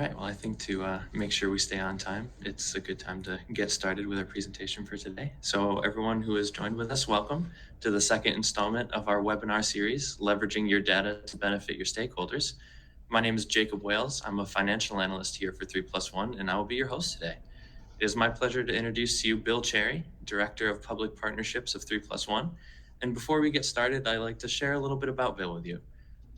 right, well, I think to make sure we stay on time, it's a good time to get started with our presentation for today. So everyone who has joined with us, welcome to the second installment of our webinar series, Leveraging Your Data to Benefit Your Stakeholders. My name is Jacob Wales. I'm a financial analyst here for 3+1, and I will be your host today. It is my pleasure to introduce to you Bill Cherry, Director of Public Partnerships of 3+1. And before we get started, I'd like to share a little bit about Bill with you.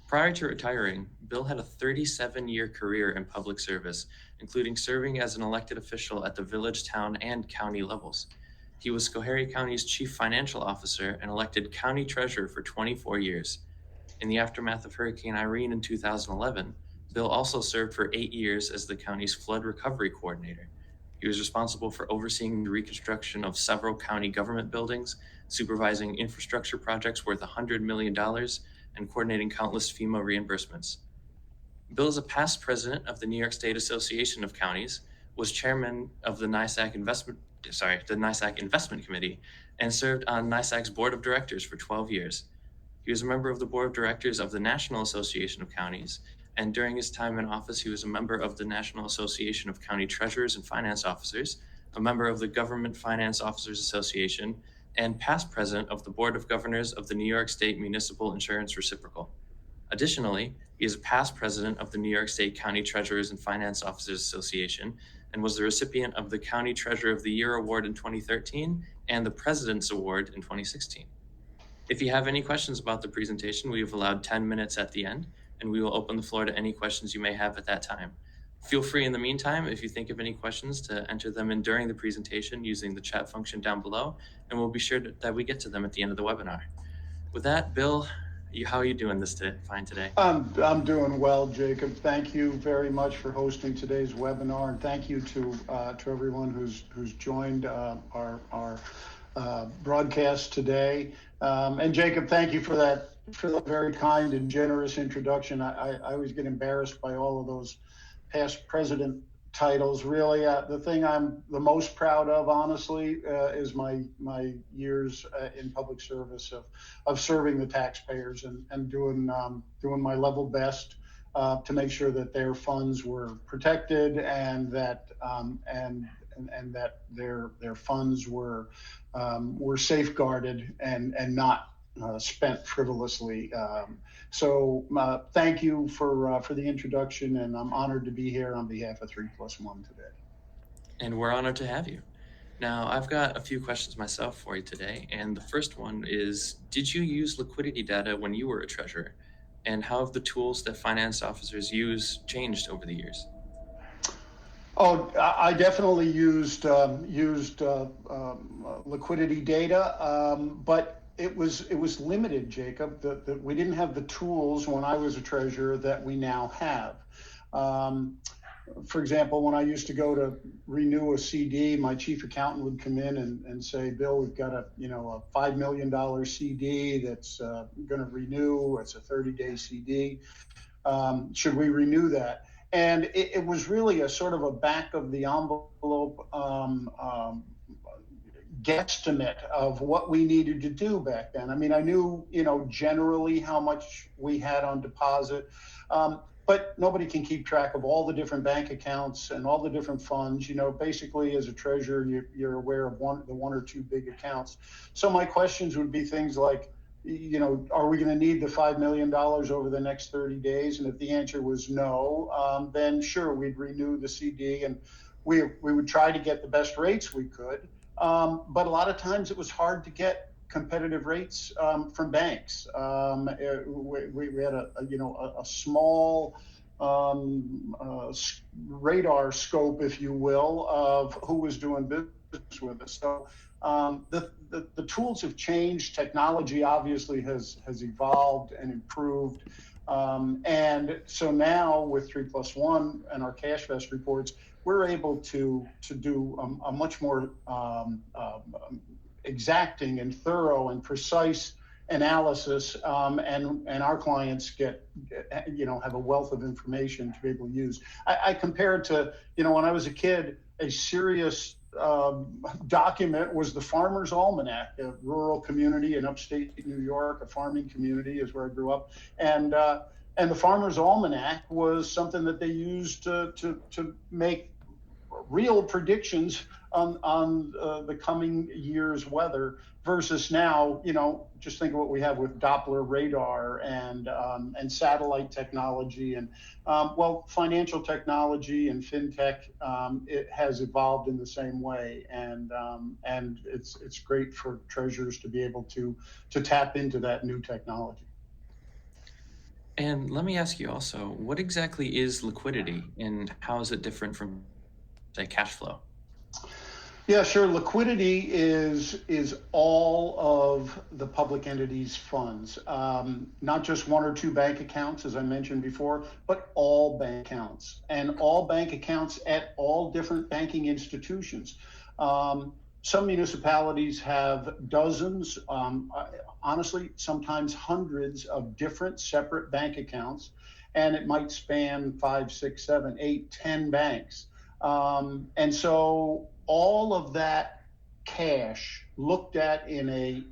Prior to retiring, Bill had a 37-year career in public service, including serving as an elected official at the village, town, and county levels. He was Schoharie County's chief financial officer and elected county treasurer for 24 years. In the aftermath of Hurricane Irene in 2011, Bill also served for 8 years as the county's flood recovery coordinator. He was responsible for overseeing the reconstruction of several county government buildings, supervising infrastructure projects worth $100 million, and coordinating countless FEMA reimbursements. Bill is a past president of the New York State Association of Counties, was chairman of the NYSAC Investment Committee, and served on NYSAC's board of directors for 12 years. He was a member of the board of directors of the National Association of Counties, and during his time in office, he was a member of the National Association of County Treasurers and Finance Officers, a member of the Government Finance Officers Association, and past president of the Board of Governors of the New York State Municipal Insurance Reciprocal. Additionally, he is a past president of the New York State County Treasurers and Finance Officers Association and was the recipient of the County Treasurer of the Year Award in 2013 and the President's Award in 2016. If you have any questions about the presentation, we have allowed 10 minutes at the end, and we will open the floor to any questions you may have at that time. Feel free in the meantime, if you think of any questions, to enter them in during the presentation using the chat function down below, and we'll be sure that we get to them at the end of the webinar. With that, Bill, how are you doing fine today? I'm doing well, Jacob. Thank you very much for hosting today's webinar, and thank you to everyone who's joined our broadcast today. And Jacob, thank you for that very kind and generous introduction. I always get embarrassed by all of those past president titles. Really, the thing I'm the most proud of, honestly, is my years in public service of serving the taxpayers and doing my level best to make sure that their funds were protected and that that their funds were safeguarded and not spent frivolously. So thank you for the introduction, and I'm honored to be here on behalf of 3+1 today. And we're honored to have you. Now, I've got a few questions myself for you today, and the first one is, did you use liquidity data when you were a treasurer? And how have the tools that finance officers use changed over the years? Oh, I definitely used liquidity data, but it was limited, Jacob. We didn't have the tools when I was a treasurer that we now have. For example, when I used to go to renew a CD, my chief accountant would come in and say, "Bill, we've got a $5 million CD that's going to renew. It's a 30-day CD. Should we renew that?" And it was really a sort of a back of the envelope guesstimate of what we needed to do back then. I mean, I knew, generally how much we had on deposit, but nobody can keep track of all the different bank accounts and all the different funds. Basically, as a treasurer, you're aware of the one or two big accounts. So my questions would be things like, are we going to need the $5 million over the next 30 days? And if the answer was no, then sure, we'd renew the CD, and we would try to get the best rates we could. But a lot of times it was hard to get competitive rates from banks. We had a small radar scope, if you will, of who was doing business with us. So the tools have changed. Technology obviously has evolved and improved. And so now with 3+1 and our cash vest reports, we're able to do a much more exacting and thorough and precise analysis, and our clients have a wealth of information to be able to use. I compare it to, when I was a kid, a serious document was the Farmer's Almanac, a rural community in upstate New York. A farming community is where I grew up, and And the Farmer's Almanac was something that they used to make real predictions on the coming year's weather versus now, just think of what we have with Doppler radar and satellite technology and financial technology and fintech. It has evolved in the same way, and it's great for treasurers to be able to tap into that new technology. And let me ask you also, what exactly is liquidity and how is it different from, say, cash flow? Yeah, sure. Liquidity is all of the public entity's funds, not just one or two bank accounts, as I mentioned before, but all bank accounts and all bank accounts at all different banking institutions. Some municipalities have dozens, honestly, sometimes hundreds of different separate bank accounts, and it might span five, six, seven, eight, 10 banks. And so all of that cash looked at in a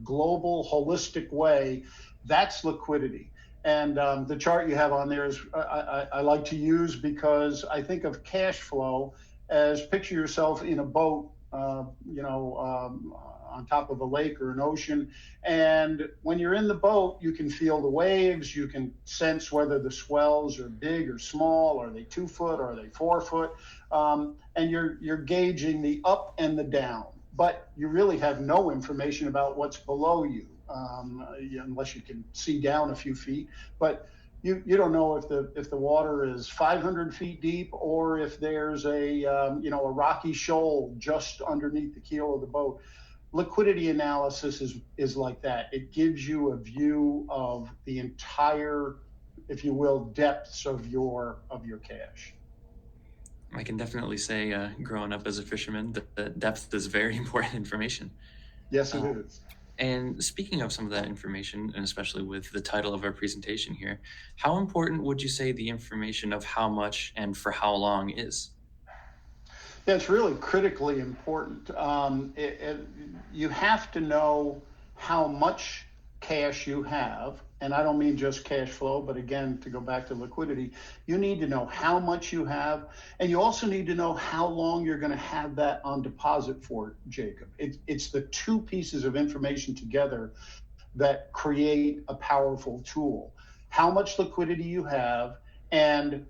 global holistic way, that's liquidity. And the chart you have on there is I like to use because I think of cash flow as picture yourself in a boat, on top of a lake or an ocean. And when you're in the boat, you can feel the waves. You can sense whether the swells are big or small. Are they 2 foot? Are they 4 foot? And you're gauging the up and the down. But you really have no information about what's below you, unless you can see down a few feet. But you don't know if the water is 500 feet deep or if there's a rocky shoal just underneath the keel of the boat. Liquidity analysis is like that. It gives you a view of the entire, if you will, depths of your cash. I can definitely say, growing up as a fisherman, that the depth is very important information. Yes, it Uh, is. and speaking of some of that information, and especially with the title of our presentation here, how important would you say the information of how much and for how long is? Yeah, it's really critically important. You have to know how much cash you have, and I don't mean just cash flow, but again, to go back to liquidity, you need to know how much you have, and you also need to know how long you're going to have that on deposit for, Jacob. It's the two pieces of information together that create a powerful tool. How much liquidity you have, and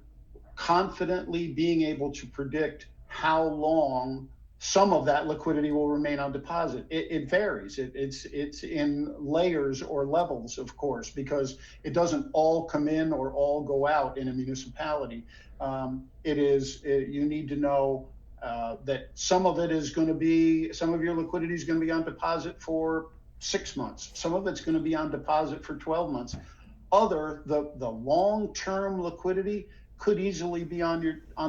confidently being able to predict how long some of that liquidity will remain on deposit. It varies. It's in layers or levels, of course, because it doesn't all come in or all go out in a municipality. You need to know that some of your liquidity is going to be on deposit for 6 months. Some of it's going to be on deposit for 12 months. The long-term liquidity could easily be on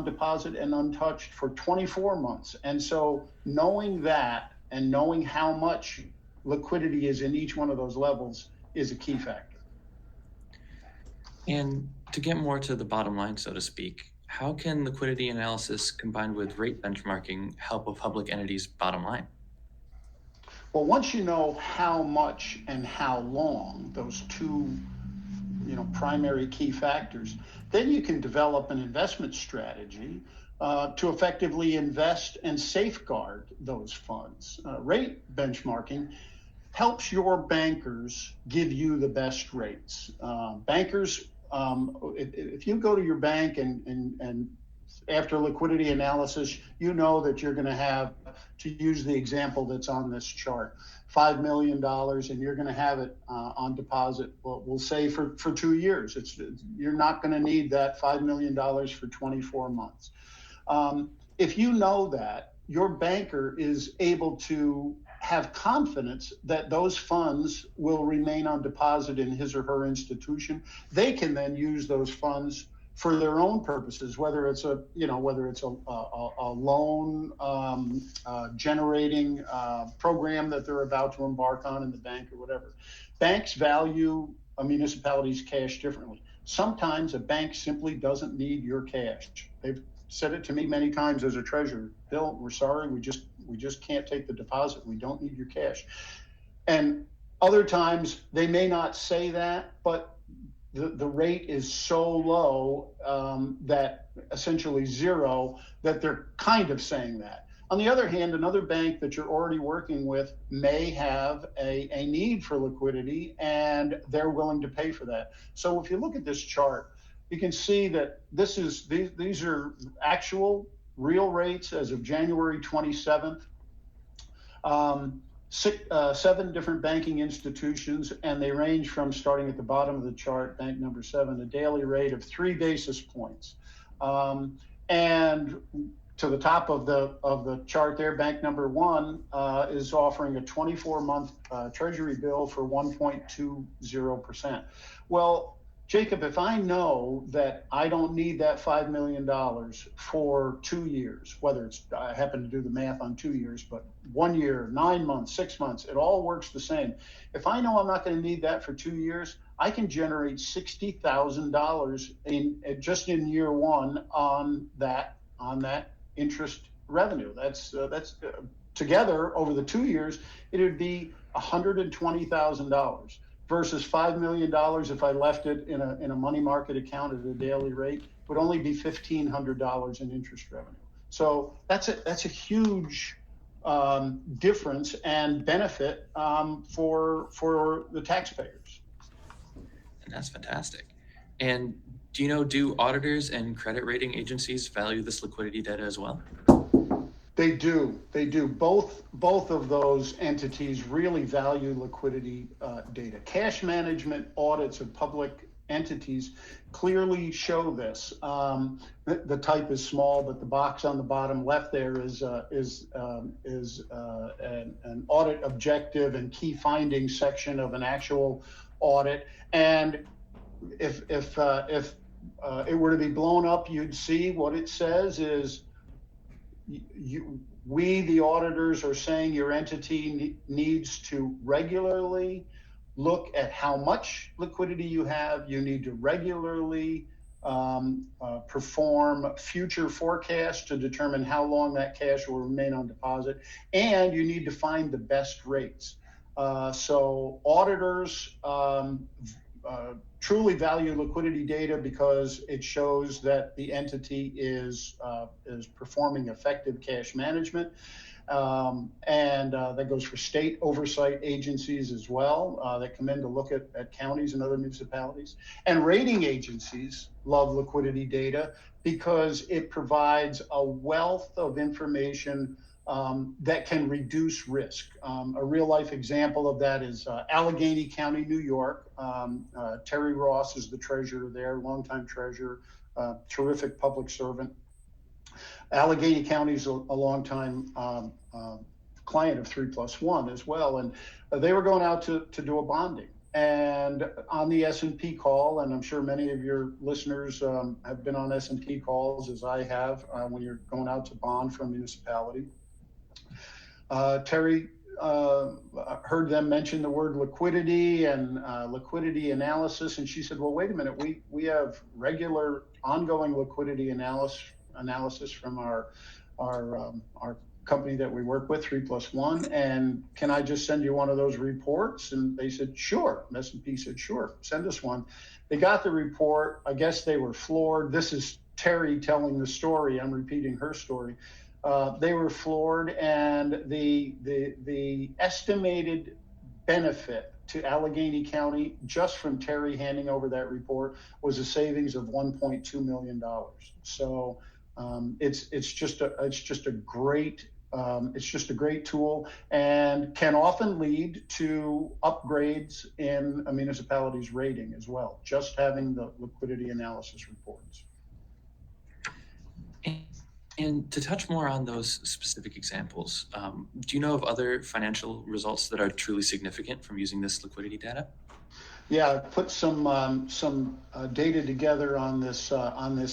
deposit and untouched for 24 months. And so knowing that and knowing how much liquidity is in each one of those levels is a key factor. And to get more to the bottom line, so to speak, how can liquidity analysis combined with rate benchmarking help a public entity's bottom line? Well, once you know how much and how long, those two primary key factors, then you can develop an investment strategy to effectively invest and safeguard those funds. Rate benchmarking helps your bankers give you the best rates. Bankers, if you go to your bank and after liquidity analysis, you know that you're going to have, to use the example that's on this chart, $5 million, and you're going to have it on deposit, well, we'll say for 2 years. You're not going to need that $5 million for 24 months. If you know that, your banker is able to have confidence that those funds will remain on deposit in his or her institution. They can then use those funds for their own purposes, whether it's a loan generating program that they're about to embark on in the bank or whatever. Banks value a municipality's cash differently. Sometimes a bank simply doesn't need your cash. They've said it to me many times as a treasurer. Bill, we're sorry, we just can't take the deposit. We don't need your cash. And Other times they may not say that, but the rate is so low that essentially zero, that they're kind of saying that. On the other hand, another bank that you're already working with may have a need for liquidity, and they're willing to pay for that. So if you look at this chart, you can see that these are actual real rates as of January 27th. Seven different banking institutions, and they range from, starting at the bottom of the chart, bank number 7, a daily rate of 3 basis points. And to the top of the chart there, bank number 1 is offering a 24-month treasury bill for 1.20%. Well, Jacob, if I know that I don't need that $5 million for 2 years, whether it's, I happen to do the math on 2 years, but 1 year, 9 months, 6 months, it all works the same. If I know I'm not going to need that for 2 years, I can generate $60,000 just in year 1 on that interest revenue. That's together over the 2 years, it would be $120,000. Versus $5 million if I left it in a money market account at a daily rate, would only be $1,500 in interest revenue. So that's a huge difference and benefit for the taxpayers. And that's fantastic. And do you know, do auditors and credit rating agencies value this liquidity data as well? They do. Both of those entities really value liquidity data. Cash management audits of public entities clearly show this. The type is small, but the box on the bottom left there is an audit objective and key findings section of an actual audit. And if it were to be blown up, you'd see what it says is, we, the auditors, are saying your entity needs to regularly look at how much liquidity you have. You need to regularly perform future forecasts to determine how long that cash will remain on deposit, and you need to find the best rates. So auditors truly value liquidity data because it shows that the entity is performing effective cash management. And that goes for state oversight agencies as well that come in to look at counties and other municipalities. And rating agencies love liquidity data because it provides a wealth of information that can reduce risk. A real life example of that is Allegheny County, New York. Terry Ross is the treasurer there, longtime treasurer, terrific public servant. Allegheny County is a longtime client of 3+1 as well, and they were going out to do a bonding. And on the S&P call, and I'm sure many of your listeners have been on S&P calls, as I have, when you're going out to bond for a municipality. Terry heard them mention the word liquidity and liquidity analysis, and she said, well, wait a minute, we have regular ongoing liquidity analysis from our company that we work with, 3+1, and can I just send you one of those reports? And they said, sure. S&P said, sure, send us one. They got the report. I guess they were floored. This is Terry telling the story. I'm repeating her story. They were floored, and the estimated benefit to Allegheny County just from Terry handing over that report was a savings of $1.2 million. So it's just a great tool, and can often lead to upgrades in a municipality's rating as well, just having the liquidity analysis reports. And to touch more on those specific examples, do you know of other financial results that are truly significant from using this liquidity data? Yeah, I put some data together on this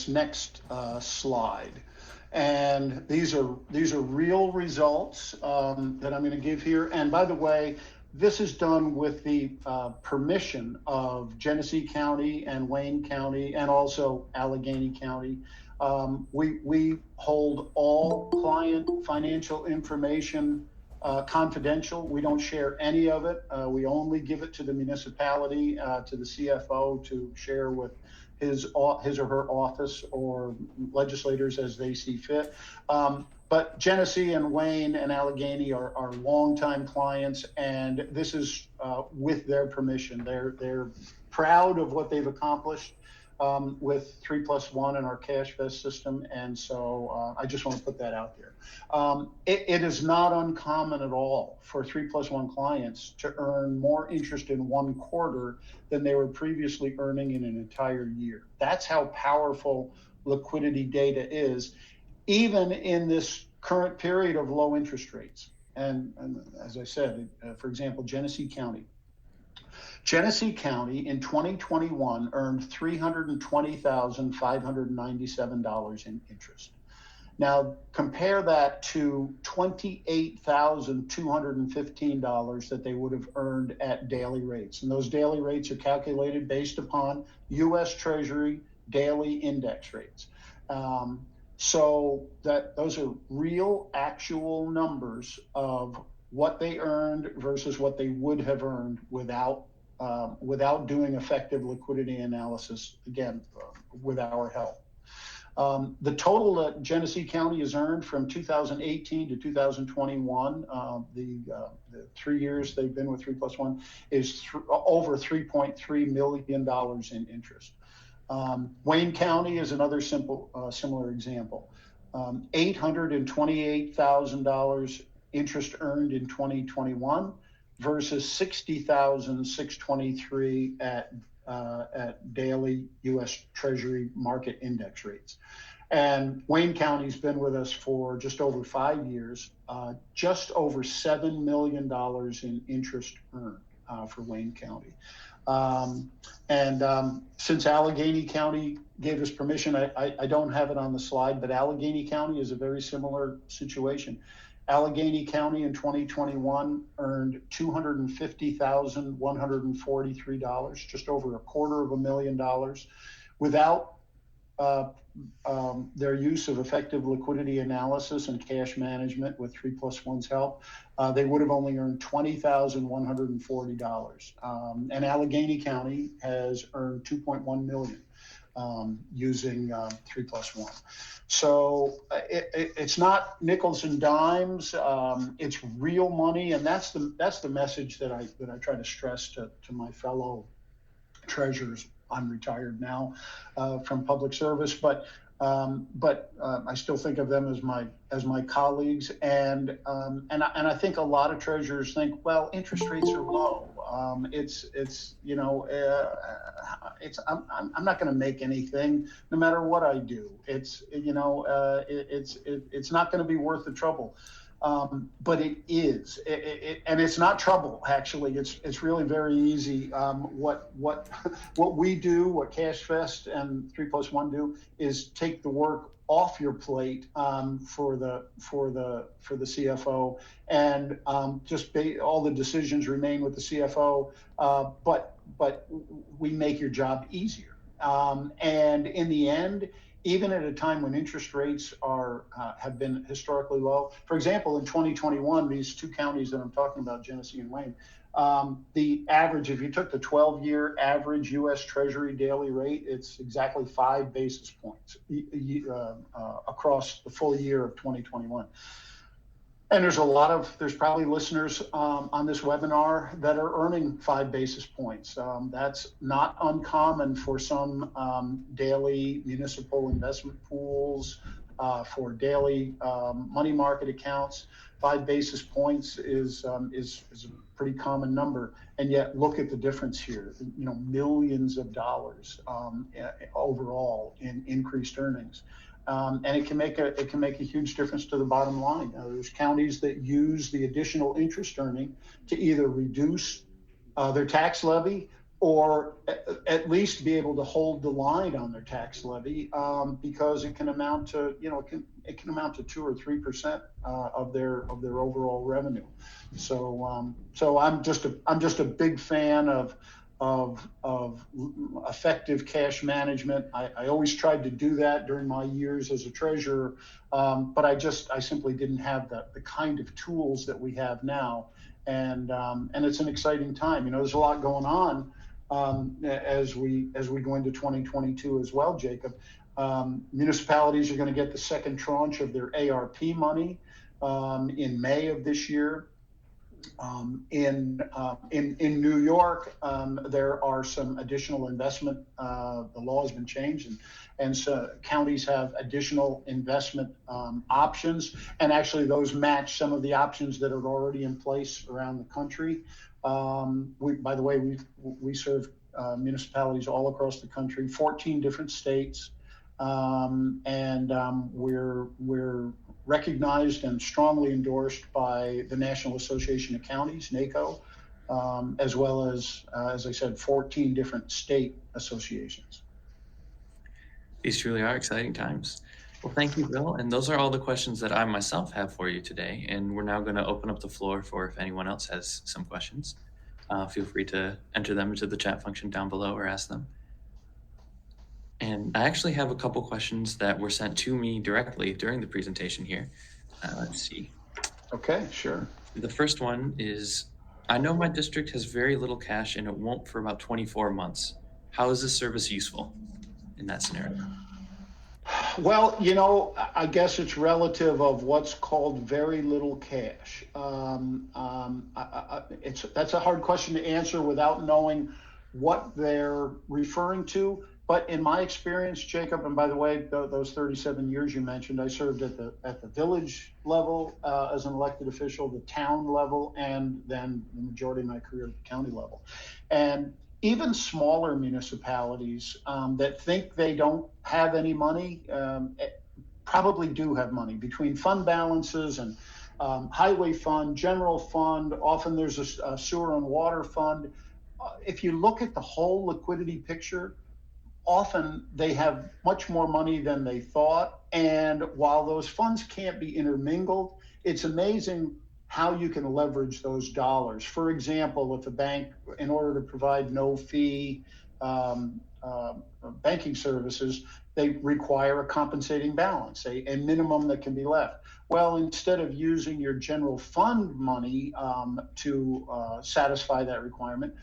next slide, and these are real results that I'm going to give here. And by the way, this is done with the permission of Genesee County and Wayne County, and also Allegheny County. We hold all client financial information confidential. We don't share any of it. We only give it to the municipality, to the CFO to share with his or her office or legislators as they see fit. But Genesee and Wayne and Allegheny are longtime clients, and this is with their permission. They're proud of what they've accomplished with 3+1 and our cash vest system, and so I just want to put that out there. It is not uncommon at all for 3+1 clients to earn more interest in one quarter than they were previously earning in an entire year. That's how powerful liquidity data is, even in this current period of low interest rates. And as I said, for example, Genesee County in 2021 earned $320,597 in interest. Now, compare that to $28,215 that they would have earned at daily rates. And those daily rates are calculated based upon U.S. Treasury daily index rates. So that those are real, actual numbers of what they earned versus what they would have earned without doing effective liquidity analysis, again, with our help. The total that Genesee County has earned from 2018 to 2021, the 3 years they've been with 3+1, is over $3.3 million in interest. Wayne County is another similar example. $828,000 interest earned in 2021 versus $60,623 at daily U.S. Treasury market index rates. And Wayne County's been with us for just over 5 years, just over $7 million in interest earned for Wayne County. Since Allegheny County gave us permission, I don't have it on the slide, but Allegheny County is a very similar situation. Allegheny County in 2021 earned $250,143, just over $250,000, without their use of effective liquidity analysis and cash management with 3+1's help. They would have only earned $20,140. And Allegheny County has earned $2.1 million using 3+1. So it's not nickels and dimes. It's real money, and that's the message that I try to stress to my fellow treasurers. I'm retired now from public service, but I still think of them as my colleagues, and I think a lot of treasurers think, well, interest rates are low. I'm not going to make anything no matter what I do. It's not going to be worth the trouble. But it is, and it's not trouble. Actually, it's really very easy. What we do, what CashFest and 3+1 do, is take the work off your plate for the CFO, and just all the decisions remain with the CFO. But we make your job easier. And in the end, even at a time when interest rates have been historically low. For example, in 2021, these two counties that I'm talking about, Genesee and Wayne, the average, if you took the 12-year average U.S. Treasury daily rate, it's exactly 5 basis points across the full year of 2021. And there's probably listeners on this webinar that are earning 5 basis points. That's not uncommon for some daily municipal investment pools, for daily money market accounts. 5 basis points is a pretty common number. And yet, look at the difference here. Millions of dollars overall in increased earnings. And it can make a huge difference to the bottom line. There's counties that use the additional interest earning to either reduce their tax levy or at least be able to hold the line on their tax levy, because it can amount to 2 or 3% of their overall revenue. So I'm just a big fan of of effective cash management. I always tried to do that during my years as a treasurer, but I simply didn't have the kind of tools that we have now, and it's an exciting time. You know, there's a lot going on as we go into 2022 as well, Jacob. Municipalities are going to get the second tranche of their ARP money in May of this year. In New York, there are some additional investment. The law has been changed, and so counties have additional investment options, and actually those match some of the options that are already in place around the country. By the way, we serve municipalities all across the country, 14 different states, and we're recognized and strongly endorsed by the National Association of Counties, NACO, as well as I said, 14 different state associations. These truly are exciting times. Well, thank you, Bill. And those are all the questions that I myself have for you today. And we're now going to open up the floor for if anyone else has some questions. Feel free to enter them into the chat function down below or ask them. And I actually have a couple questions that were sent to me directly during the presentation here. Let's see. Okay, sure. The first one is, I know my district has very little cash and it won't for about 24 months. How is this service useful in that scenario? Well, you know, I guess it's relative of what's called very little cash. That's a hard question to answer without knowing what they're referring to. But in my experience, Jacob, and by the way, those 37 years you mentioned, I served at the village level as an elected official, the town level, and then the majority of my career at the county level. And even smaller municipalities that think they don't have any money probably do have money between fund balances and highway fund, general fund. Often there's a sewer and water fund. If you look at the whole liquidity picture, often they have much more money than they thought. And while those funds can't be intermingled, it's amazing how you can leverage those dollars. For example, if a bank, in order to provide no fee banking services, they require a compensating balance, a minimum that can be left. Well, instead of using your general fund money to satisfy that requirement,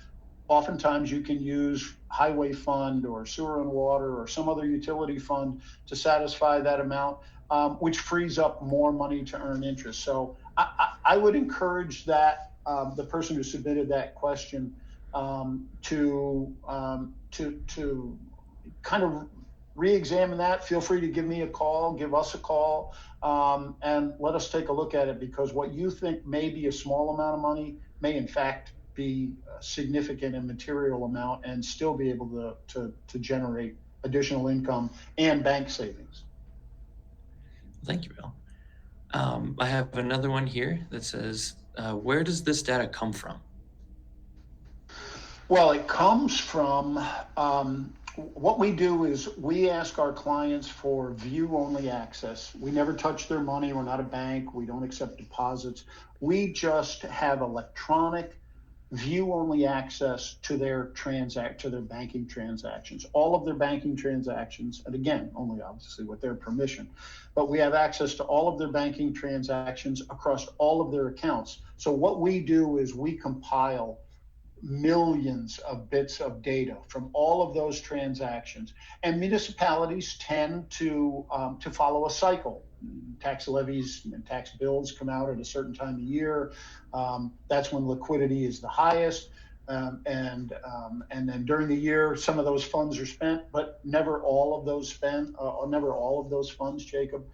oftentimes you can use highway fund or sewer and water or some other utility fund to satisfy that amount, which frees up more money to earn interest. So I would encourage that the person who submitted that question to kind of re-examine that. Feel free to give me a call, give us a call, and let us take a look at it, because what you think may be a small amount of money may in fact be a significant and material amount and still be able to generate additional income and bank savings. Thank you, Bill. I have another one here that says, where does this data come from? Well, it comes from what we do is we ask our clients for view-only access. We never touch their money. We're not a bank. We don't accept deposits. We just have electronic view-only access to their banking transactions, all of their banking transactions, and again, only obviously with their permission, but we have access to all of their banking transactions across all of their accounts. So what we do is we compile millions of bits of data from all of those transactions, and municipalities tend to follow a cycle. Tax levies and tax bills come out at a certain time of year. That's when liquidity is the highest, and then during the year, some of those funds are spent, but never all of those funds, Jacob.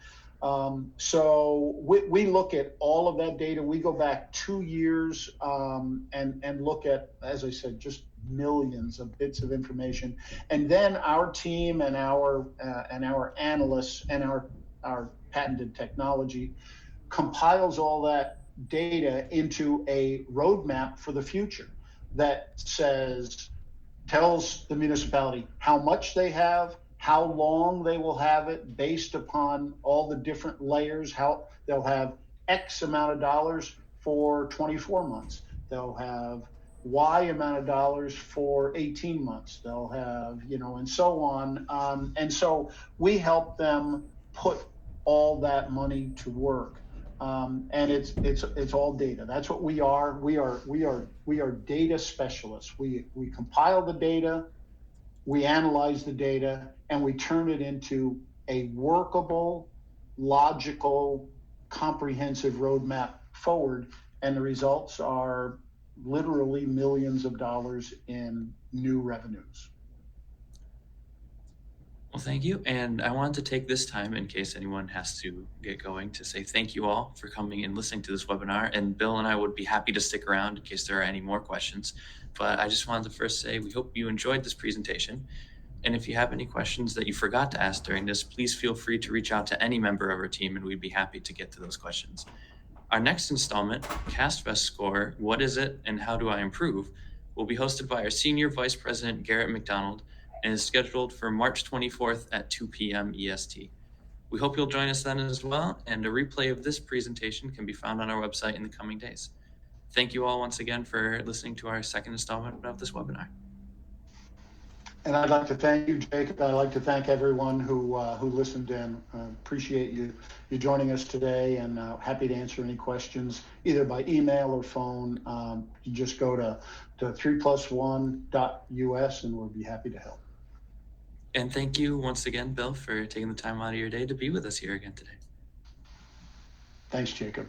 So we look at all of that data. We go back 2 years and look at, as I said, just millions of bits of information. And then our team and our analysts and our patented technology compiles all that data into a roadmap for the future that tells the municipality how much they have, how long they will have it based upon all the different layers, how they'll have X amount of dollars for 24 months. They'll have Y amount of dollars for 18 months. They'll have, and so on. And so we help them put all that money to work. And it's all data. That's what we are. We are data specialists. We compile the data, we analyze the data, and we turn it into a workable, logical, comprehensive roadmap forward. And the results are literally millions of dollars in new revenues. Well, thank you. And I wanted to take this time, in case anyone has to get going, to say thank you all for coming and listening to this webinar. And Bill and I would be happy to stick around in case there are any more questions. But I just wanted to first say we hope you enjoyed this presentation. And if you have any questions that you forgot to ask during this, please feel free to reach out to any member of our team and we'd be happy to get to those questions. Our next installment, CastFest Score, What is it and how do I improve, will be hosted by our Senior Vice President, Garrett McDonald, and is scheduled for March 24th at 2 p.m. EST. We hope you'll join us then as well, and a replay of this presentation can be found on our website in the coming days. Thank you all once again for listening to our second installment of this webinar. And I'd like to thank you, Jacob. I'd like to thank everyone who listened in. Appreciate you joining us today, and happy to answer any questions either by email or phone. You just go to 3+one.us, and we'll be happy to help. And thank you once again, Bill, for taking the time out of your day to be with us here again today. Thanks, Jacob.